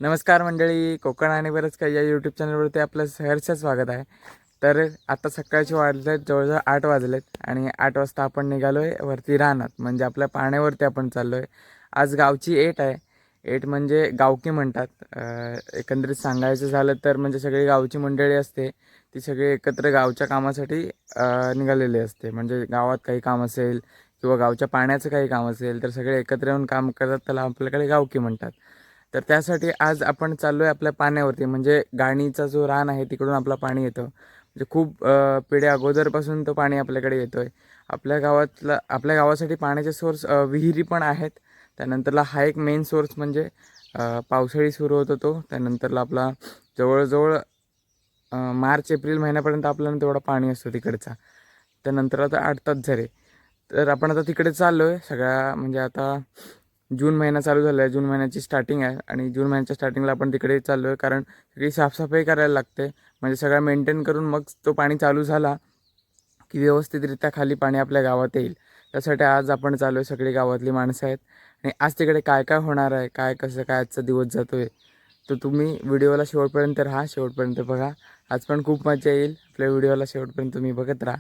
नमस्कार मंडळी, कोकण आणि बरंच काही या यूट्यूब चॅनलवरती आपलं सहर्ष स्वागत आहे. तर आता सकाळचे वाजलेत जवळजवळ 8 वाजलेत आणि 8 वाजता आपण निघालो आहे वरती रानात, म्हणजे आपल्या पाण्यावरती आपण चाललो आहे. आज गावची एट आहे. एट म्हणजे गावकी म्हणतात. एकंदरीत सांगायचं झालं तर म्हणजे सगळी गावची मंडळी असते, ती सगळी एकत्र गावच्या कामासाठी निघालेली असते. म्हणजे गावात काही काम असेल किंवा गावच्या पाण्याचं काही काम असेल तर सगळे एकत्र येऊन काम करतात, त्याला आपल्याकडे गावकी म्हणतात. तर त्यासाठी आज आपण चाललो आहे आपल्या पाण्यावरती, म्हणजे गाणीचा जो रान आहे तिकडून आपलं पाणी येतं. म्हणजे खूप पिढ्या अगोदरपासून तो पाणी आपल्याकडे येतो आहे. आपल्या गावासाठी पाण्याचे सोर्स विहिरी पण आहेत. त्यानंतरला हा एक मेन सोर्स म्हणजे पावसाळी सुरू होतो तो. त्यानंतरला आपला जवळजवळ मार्च एप्रिल महिन्यापर्यंत आपल्याला तेवढा पाणी असतो तिकडचा. त्यानंतर आता 8 तास झाले. तर आपण आता तिकडे चाललो आहे सगळ्या, म्हणजे आता जून महिना चालू झाला आहे. जून महिन्याची स्टार्टिंग आहे आणि जून महिन्याच्या स्टार्टिंगला आपण तिकडे चाललो आहे, कारण सगळी साफसफाई करायला लागते. म्हणजे सगळं मेंटेन करून मग तो पाणी चालू झाला की व्यवस्थितरित्या खाली पाणी आपल्या गावात येईल. त्यासाठी आज आपण चाललो आहे, सगळी गावातली माणसं आहेत. आणि आज तिकडे काय काय होणार आहे, काय कसं काय आजचा दिवस जातो आहे, तर तुम्ही व्हिडिओला शेवटपर्यंत राहा, शेवटपर्यंत बघा. आज पण खूप मजा येईल. आपल्या व्हिडिओला शेवटपर्यंत तुम्ही बघत राहा.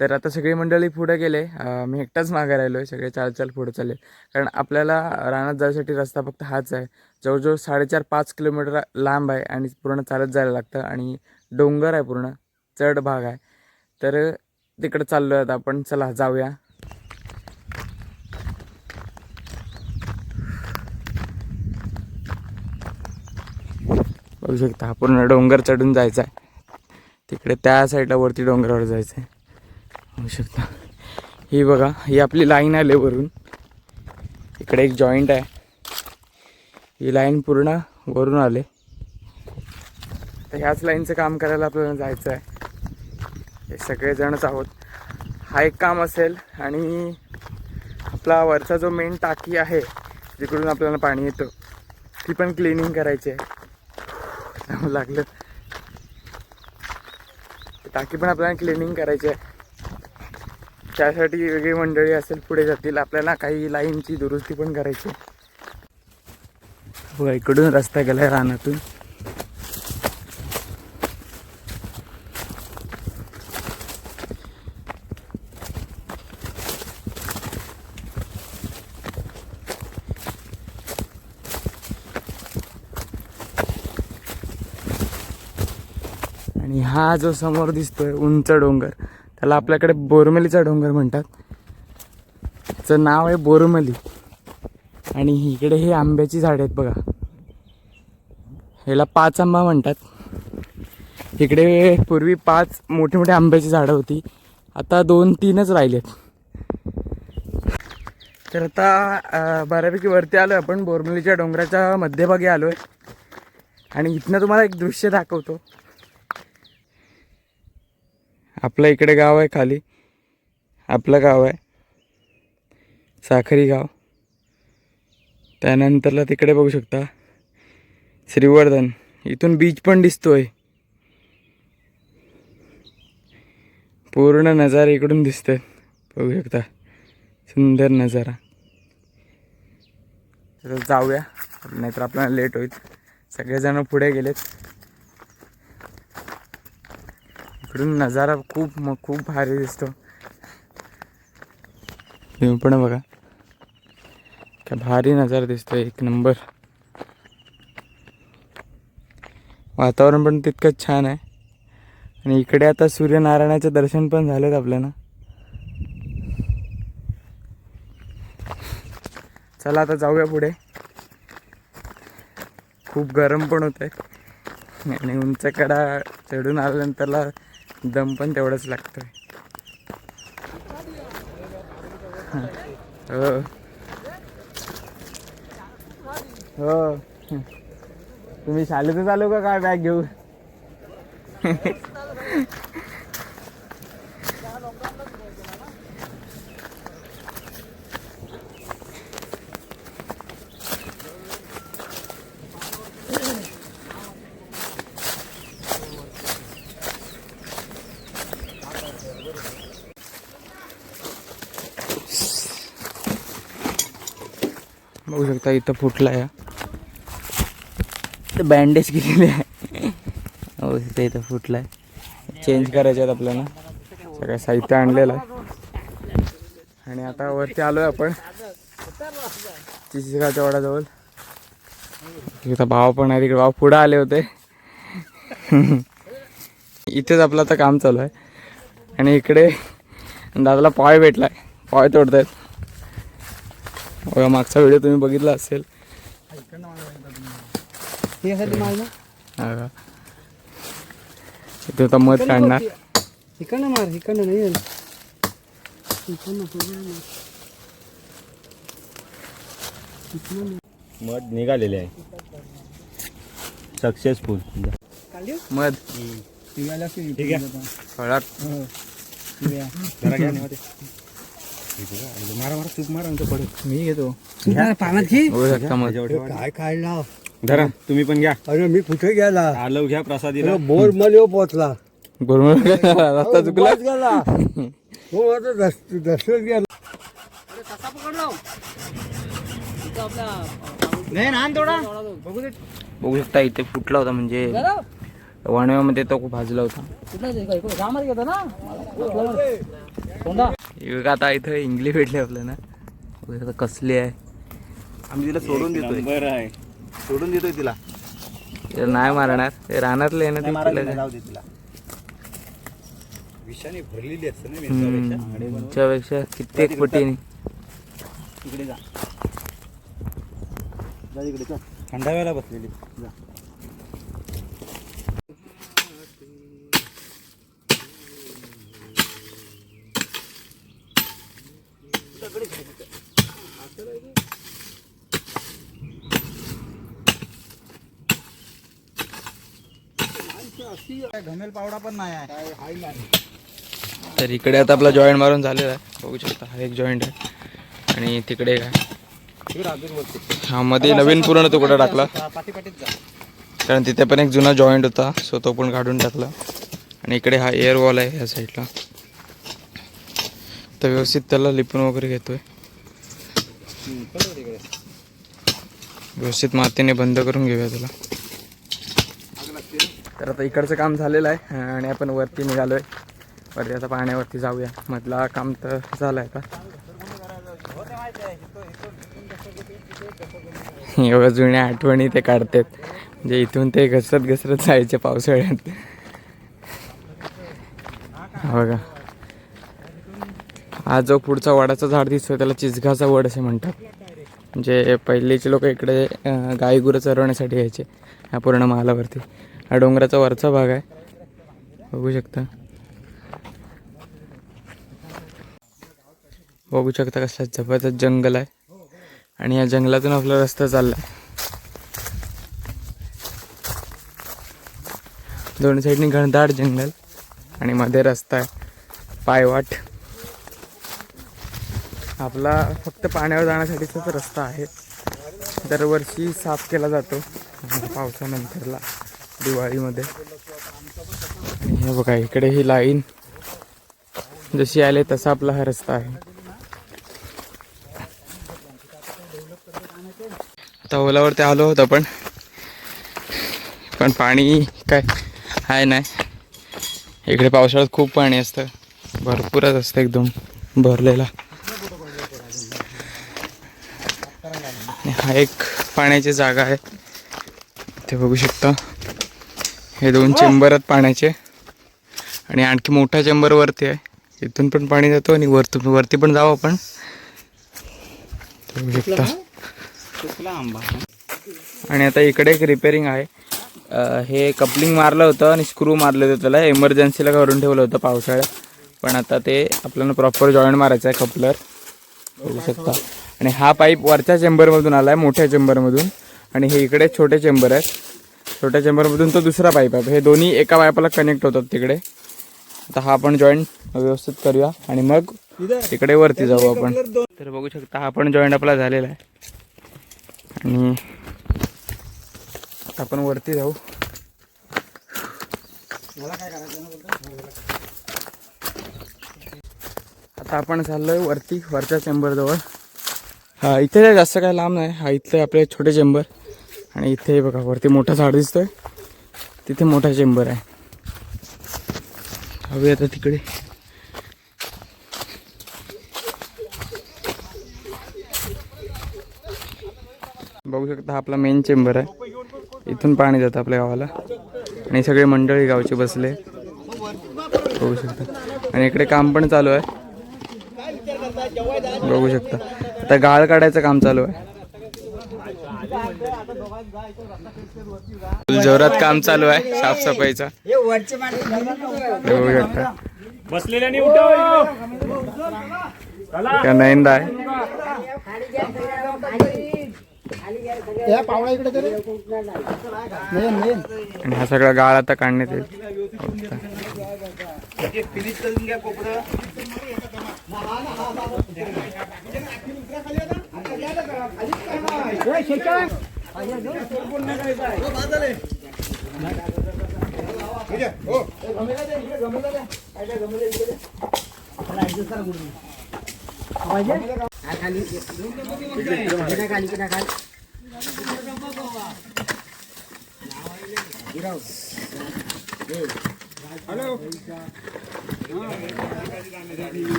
तर आता सगळी मंडळी पुढे गेले, मी एकटाच मागे राहिलो आहे. सगळे चाल पुढे चालले, कारण आपल्याला रानात जायसाठी रस्ता फक्त हाच आहे. जवळजवळ 4.5-5 किलोमीटर लांब आहे आणि पूर्ण चालत जायला लागतं आणि डोंगर आहे, पूर्ण चढ भाग आहे. तर तिकडे चाललो आहे आता आपण. चला जाऊया. बघू शकता पूर्ण डोंगर चढून जायचं आहे. तिकडे त्या साईडला वरती डोंगरावर जायचं आहे. बघू शकता ही बघा, ही आपली लाईन आहे लेवरून. इकडे एक जॉईंट आहे, ही लाईन पूर्ण वरून आले. तर ह्याच लाईनचं काम करायला आपल्याला जायचं आहे. हे सगळेजणच आहोत. हा एक काम असेल आणि आपला वरचा जो मेन टाकी आहे जिकडून आपल्याला पाणी येतं, ती पण क्लिनिंग करायची आहे. लागलं टाकी पण आपल्याला क्लिनिंग करायची आहे. त्यासाठी वेगळी मंडळी असेल पुढे जातील. आपल्याला काही लाईनची दुरुस्ती पण करायची आहे. बघा इकडून रस्ता गेला आहे रानातून. आणि हा जो समोर दिसतोय उंच डोंगर, त्याला आपल्याकडे बोरमलीचा डोंगर म्हणतात. त्याचं नाव आहे बोरमली. आणि इकडे हे आंब्याची झाड आहेत बघा, ह्याला 5 आंबा म्हणतात. इकडे पूर्वी 5 मोठे मोठे आंब्याची झाडं होती, आता 2-3च राहिलेत. तर आता बऱ्यापैकी वरती आलो आपण, बोरमलीच्या डोंगराच्या मध्यभागी आलो आहे. आणि इथनं तुम्हाला एक दृश्य दाखवतो. आपलं इकडे गाव आहे खाली, आपलं गाव आहे साखरी गाव. त्यानंतरला तिकडे बघू शकता श्रीवर्धन. इथून बीच पण दिसतोय. पूर्ण नजारा इकडून दिसतोय, बघू शकता. सुंदर नजारा. तर जाऊया, नाहीतर आपल्याला लेट होईल. सगळेजण पुढे गेलेत. इकडून नजारा खूप भारी दिसतो. तुम्ही पण बघा, काय भारी नजारा दिसतोय, एक नंबर. वातावरण पण तितकंच छान आहे. आणि इकडे आता सूर्यनारायणाचे दर्शन पण झालेत आपल्याला. चला आता जाऊया पुढे. खूप गरम पण होत आहे आणि उंच कडा चढून आल्यानंतरला दम पण तेवढंच लागतोय. हो हो, तुम्ही शाळेतच आलो का काय बॅग घेऊन? बघू शकता इथं फुटला आहे. बँडेज केलेली आहे. हो इथं फुटलाय. चेंज करायचे आहेत आपल्याला. सगळं साहित्य आणलेलं आहे. आणि आता वरती आलोय आपण चिचगावच्या वडाजवळ. इथं भाव पण आहे. तिकडे भाव पुढे आले होते. इथेच आपलं आता काम चालू आहे. आणि इकडे दादाला पाय भेटलाय. पाय तोडतायत. बघा मागचा व्हिडिओ तुम्ही बघितला असेल. इथे आता मध काढणार. मध निघालेले आहे सक्सेसफुल. मध ठीक आहे फळात जरा घ्या ना ते. मारा मारा चूक मारा पडेल. मी घेतो पाण्यात घे. होऊ शकता मध. काय खायला धरा तुम्ही पण घ्या. अरे मी कुठे गेला आलो घ्या प्रसादीला. बोर मध्ये पोचला बरोबर रस्ता चुकला. गेला हो आता दसऱ्यात गेला. बघू शकता इथे फुटला होता. म्हणजे वणव्यामध्ये तो खूप भाजला होता. आता इथं इंगली भेटली आपल्याला. कसली आहे. आम्ही तिला सोडून देतोय. बरं आहे सोडून देतोय तिला. नाही मारणार. ते रानातलं आहे ना ते. तिला विषाने भरलेली असते ना मिरच्यापेक्षा कित्येक पटीने. इकडे जा इकडे चल. थंडाव्याला बसलेली जा. घमेल पावडा पण नाही आहे. तर इकडे आता आपला जॉईंट मारून झालेला आहे. बघू शकता हा एक जॉईंट आहे. आणि तिकडे काय हा मध्ये नवीन पूर्ण तुकडा टाकला. कारण तिथे पण एक जुना जॉईंट होता. सो तो पण काढून टाकला. आणि इकडे हा एअर वॉल आहे ह्या साईडला. तर व्यवस्थित त्याला लिपून वगैरे घेतोय. व्यवस्थित मातीने बंद करून घेऊया त्याला. तर आता इकडचं काम झालेलं आहे. आणि आपण वरती निघालोय. वरती आता पाण्यावरती जाऊया. मधला काम तर झालं आहे आता. एवढ्या जुन्या आठवणी ते काढतात. म्हणजे इथून ते घसरत घसरत जायचे पावसाळ्यात. बघा हा जो पुढचा वडाचा झाड दिसतोय त्याला चिचगाचा वड असे म्हणतात. म्हणजे पहिलेचे लोक इकडे गाई गुरं चरवण्यासाठी यायचे. ह्या पूर्ण महालावरती. हा डोंगराचा वरचा भाग आहे. बघू शकता. बघू शकता कसला जबरदस्त जंगल आहे. आणि या जंगलातून आपला रस्ता चालला आहे. दोन्ही साईडनी घनदाट जंगल आणि मध्ये रस्ता आहे. पायवाट. आपला फक्त पाण्यावर जाण्यासाठीचाच रस्ता आहे. दरवर्षी साफ केला जातो पावसानंतरला दिवाळीमध्ये. हे बघा इकडे ही लाईन जशी आले तसा आपला हा रस्ता आहे. आता ओलावरती आलो होतो पण पाणी काय आहे नाही. इकडे पावसाळ्यात खूप पाणी असतं. भरपूरच असतं एकदम भरलेला. हा एक पाण्याची जागा आहे. इथे बघू शकता हे 2 चेंबर आहेत पाण्याचे. आणि आणखी मोठा चेंबर वरती आहे. इथून पण पाणी जातो आणि वरती पण जाऊ आपण. बघू शकता. आणि आता इकडे एक रिपेअरिंग आहे. हे कपलिंग मारलं होतं आणि स्क्रू मारले होते त्याला. इमर्जन्सीला करून ठेवलं होतं पावसाळ्यात. पण आता ते आपल्याला प्रॉपर जॉईंट मारायचं आहे कपलर. बघू शकता. आणि हा पाईप वरच्या चेंबरमधून आला आहे मोठ्या चेंबरमधून. आणि हे इकडे छोटे चेंबर आहेत. छोट्या चेंबरमधून तो दुसरा पाईप आहे. हे दोन्ही एका पाईपाला कनेक्ट होतात तिकडे. आता हा आपण जॉईंट व्यवस्थित करूया आणि मग तिकडे वरती जाऊ आपण. तर बघू शकता हा पण जॉईंट आपला झालेला आहे. आणि आपण वरती जाऊ. आता आपण चाललोय वरती वरच्या चेंबरजवळ. हा इथे जास्त काय लांब नाही. हा इथले आपले छोटे चेंबर आणि इथे बघा वरती मोठा झाड दिसतोय, तिथे मोठा चेंबर आहे. हवे आता तिकडे. बघू शकता हा आपला मेन चेंबर आहे. इथून पाणी जातं आपल्या गावाला आणि सगळे मंडळी गावचे बसले बघू शकता. आणि इकडे काम पण चालू आहे बघू शकता. आता गाळ काढायचं काम चालू आहे. जोरात काम चालू आहे साफसफाईचा. बघू शकता बसलेल्याने नयनदा आहे. आणि हा सगळा गाळ आता काढण्यात येईल.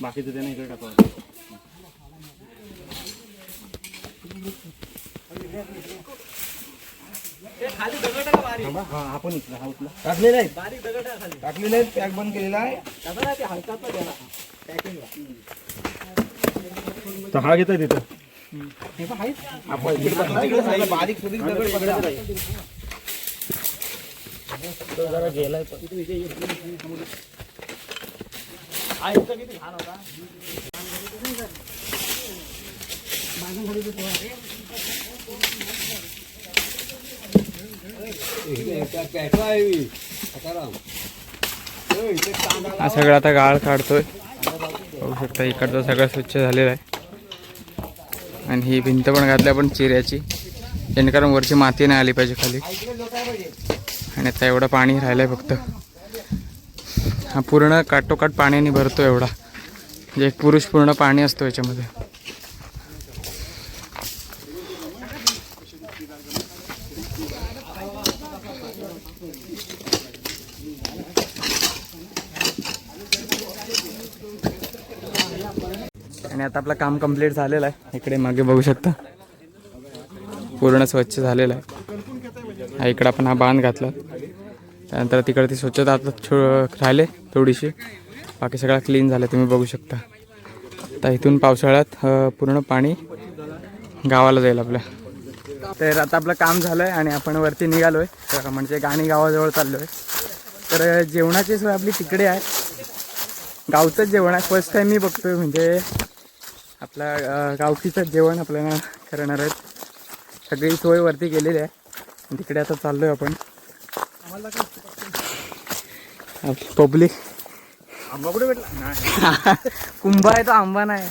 बाकीचं त्याने इकडे टाकावं. आपण टाकलेलं आहे, टाकलेलं आहे, पॅक बंद केलेला आहे. तर हा घेतोय तिथं बारीक सुरीक दगड पकडायचा जरा गेलाय. हा सगळा आता गाळ काढतोय बघू शकता. इकडचं सगळं स्वच्छ झालेलं आहे. आणि ही भिंत पण घातली आपण चिऱ्याची, जेणेकरून वरची माती नाही आली पाहिजे खाली. आणि आता एवढं पाणी राहिलंय फक्त. हा पूर्ण काटोकाट पाण्याने भरतो एवढा, म्हणजे एक पुरुष पूर्ण पाणी असतो याच्यामध्ये. आणि आता आपलं काम कंप्लीट झालेलं आहे. इकडे मागे बघू शकता पूर्ण स्वच्छ झालेलं आहे. हा इकडं आपण हा बांध घातला. त्यानंतर तिकडे ती स्वच्छता आता राहिले थोडीशी, बाकी सगळं क्लीन झालं तुम्ही बघू शकता. आता इथून पावसाळ्यात पूर्ण पाणी गावाला जाईल आपल्या. तर आता आपलं काम झालं आहे आणि आपण वरती निघालो आहे, म्हणजे गाणी गावाजवळ चाललो आहे. तर जेवणाची सोय आपली तिकडे आहे. गावचंच जेवण आहे. फर्स्ट टाईम मी बघतोय, म्हणजे आपल्या गावकीचंच जेवण आपल्याला करणार आहेत. सगळी सोय वरती केलेली आहे. तिकडे आता चाललो आहे आपण. पब्लिक आंबा कुठे भेटला? कुंभ आहे तो आंबा नाही,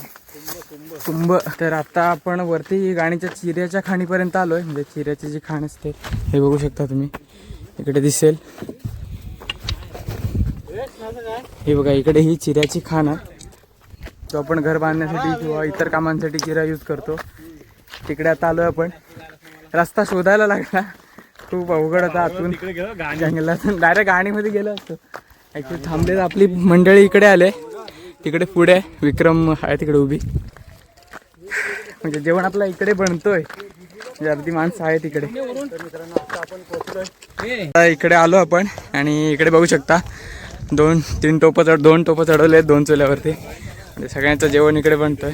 कुंभ. तर आता आपण वरती गाणीच्या चिऱ्याच्या खाणीपर्यंत आलो आहे. म्हणजे चिऱ्याची जी खाण असते हे बघू शकता तुम्ही, इकडे दिसेल. हे बघा इकडे ही चिऱ्याची खाण आहे, जो आपण घर बांधण्यासाठी किंवा इतर कामांसाठी चिरा यूज करतो. तिकडे आता आलो आहे आपण. रस्ता शोधायला लागला, खूप अवघड होता. आतून जंगलातून डायरेक्ट गाणीमध्ये गेलो असतो. ॲक्च्युली थांबले आपली मंडळी इकडे आले. तिकडे पुढे विक्रम आहे तिकडे उभी. म्हणजे जेवण आपला इकडे बनतोय, म्हणजे अर्धी माणसं आहे तिकडे. इकडे आलो आपण आणि इकडे बघू शकता 2-3 टोपं चढवले आहेत 2 चुल्यावरती. म्हणजे सगळ्यांचं जेवण इकडे बनतोय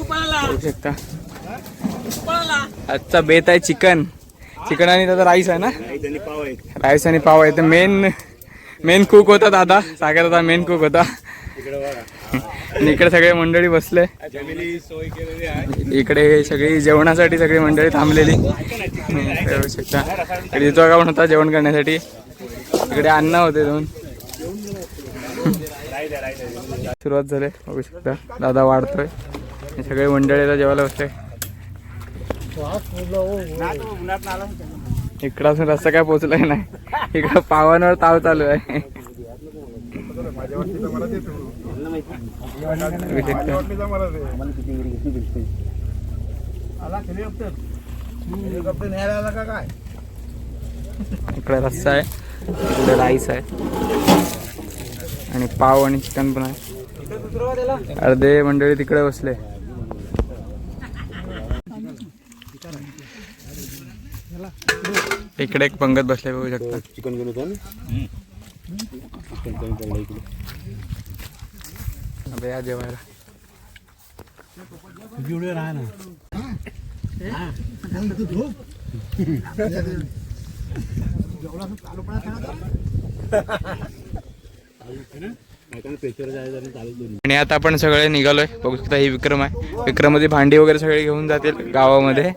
बघू शकता. आजचा बेत आहे चिकन आणि त्याचा राईस आहे ना, राईस आणि पाव आहे. तर मेन कुक होता दादा, सागर दादा मेन कुक होता. आणि इकडे सगळे मंडळी बसले. इकडे सगळी जेवणासाठी सगळी मंडळी थांबलेली बघू शकता. इकडे का पण होता जेवण करण्यासाठी. इकडे अन्न होते 2. सुरुवात झाली बघू शकता. दादा वाढतोय, सगळे मंडळीला जेवायला बसले. इकडं असून रस्ता काय पोचलाय नाही. इकडं पावांवर ताव चालू आहे. इकडे रस्सा आहे, इकडे राईस आहे आणि पाव आणि चिकन पण आहे. अर्धे मंडळी तिकडे बसले. इकडे एक पंगत बसले बघू शकता. चिकन घेऊन होतो ना. आता या जेवायला. राहा ना. आणि आता आपण सगळे निघालोय. बघू शकता ही विक्रम आहे. विक्रममध्ये भांडी वगैरे सगळे घेऊन जातील गावामध्ये.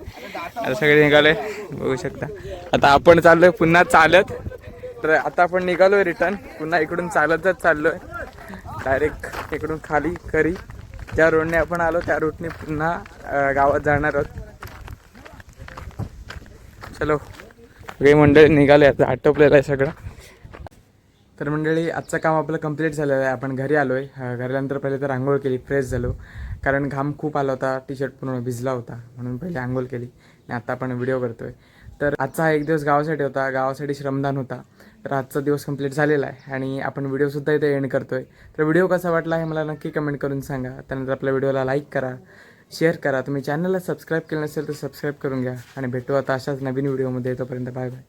आता सगळे निघालोय बघू शकता. आता आपण चाललोय पुन्हा चालत. तर आता आपण निघालोय रिटर्न. पुन्हा इकडून चालतच चाललोय डायरेक्ट इकडून खाली करी. ज्या रोडने आपण आलो त्या रूटने पुन्हा गावात जाणार आहोत. चलो सगळे मंडळी निघाले. आता आटोपलेलं आहे सगळं. तर मंडळी आजचं काम आपलं कंप्लीट झालेलं आहे. आपण घरी आलो आहे. घरी आल्यानंतर पहिले तर आंघोळ केली, फ्रेश झालो. कारण घाम खूप आला होता, टी शर्ट पूर्ण भिजला होता, म्हणून पहिले आंघोळ केली आणि आता आपण व्हिडिओ करतो आहे. तर आजचा हा एक दिवस गावासाठी होता, गावासाठी श्रमदान होता. तर आजचा दिवस कंप्लीट झालेला आहे आणि आपण व्हिडिओसुद्धा इथे एंड करतो आहे. तर व्हिडिओ कसा वाटला हे मला नक्की कमेंट करून सांगा. त्यानंतर आपल्या व्हिडिओला लाईक करा, शेअर करा. तुम्ही चॅनलला सबस्क्राईब केलं नसेल तर सबस्क्राईब करून घ्या आणि भेटू आता अशाच नवीन व्हिडिओमध्ये. तोपर्यंत बाय बाय.